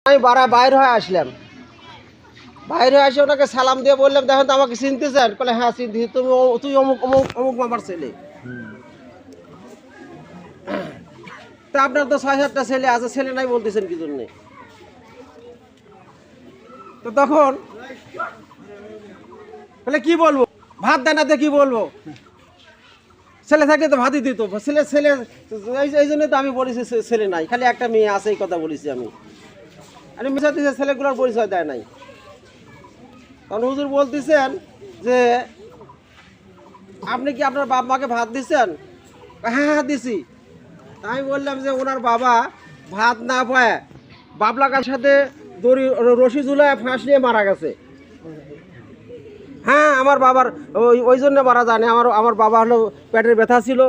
আমি বাইর হয়ে আসলাম, বাইর হয়ে এসে ওনাকে সালাম দিয়ে বললাম, দেখেন তো আমাকে চিনতেছেন? বলে হ্যাঁ চিনতেছি, তুই অমুক অমুক অমুক মামার ছেলে। তা আপনার তো ৬-৭টা ছেলে আছে, ছেলে নাই বলতেছেন কি জন্যে? তো তখন বলে কি বলবো, ভাত দেয় না তো কি বলবো, ছেলে থাকলে তো ভাতই দিত। ছেলে ছেলে এই জন্য তো আমি বলেছি ছেলে নাই, খালি একটা মেয়ে আছে, এই কথা বলেছি আমি। আমি মেশা দিয়েছে, ছেলেগুলোর পরিচয় দেয় নাই। তখন হুজুর বলতেছেন যে আপনি কি আপনার বাপ মাকে ভাত দিচ্ছেন? হ্যাঁ হ্যাঁ দিছি। আমি বললাম যে ওনার বাবা ভাত না পায় বাবলাকার সাথে দড়ি রশি ঝুলায় ফাঁস নিয়ে মারা গেছে। হ্যাঁ আমার বাবার ওই জন্য মারা জানে, আমার বাবা হলো পেটের ব্যথা ছিল,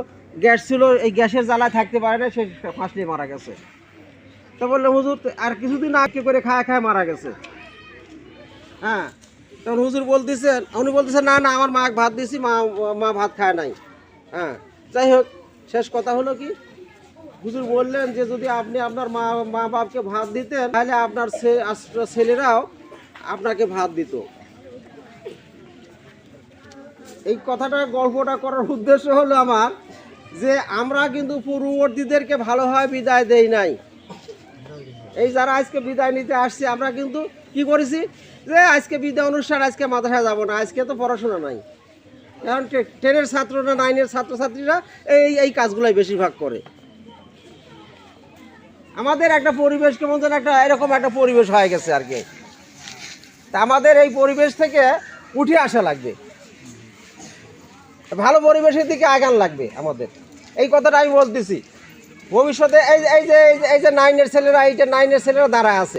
গ্যাস ছিল, এই গ্যাসের জ্বালায় থাকতে পারে না, সে ফাঁস নিয়ে মারা গেছে। তো বললাম হুজুর আর কিছুদিন আগে করে খায় খায় মারা গেছে। হ্যাঁ, তখন হুজুর বলতেছেন, উনি বলতেছেন না না আমার মা ভাত দিয়েছি, মা ভাত খায় নাই। হ্যাঁ, যাই হোক, শেষ কথা হলো কি, হুজুর বললেন যে যদি আপনি আপনার মা বাপকে ভাত দিতেন তাহলে আপনার ছেলেরাও আপনাকে ভাত দিত। এই কথাটা গল্পটা করার উদ্দেশ্য হলো আমার যে আমরা কিন্তু পূর্ববর্তীদেরকে ভালোভাবে বিদায় দেই নাই। এই যারা আজকে বিদায় নিতে আসছে, আমরা কিন্তু কি করেছি যে আজকে বিদায় অনুষ্ঠান, আজকে মাদ্রাসায় যাব না, আজকে তো পড়াশোনা নাই। কারণ 10-এর ছাত্ররা 9-এর ছাত্রছাত্রীরা এই কাজগুলাই বেশিরভাগ করে। আমাদের একটা পরিবেশ কেমন যেন একটা এরকম একটা পরিবেশ হয়ে গেছে আর কি। তা আমাদের এই পরিবেশ থেকে উঠে আসা লাগবে, ভালো পরিবেশের দিকে আগান লাগবে আমাদের। এই কথাটা আমি বলতেছি। ভবিষ্যতে এই যে 9-এর ছেলেরা, এই যে 9-এর ছেলেরা দাঁড়ায় আছে।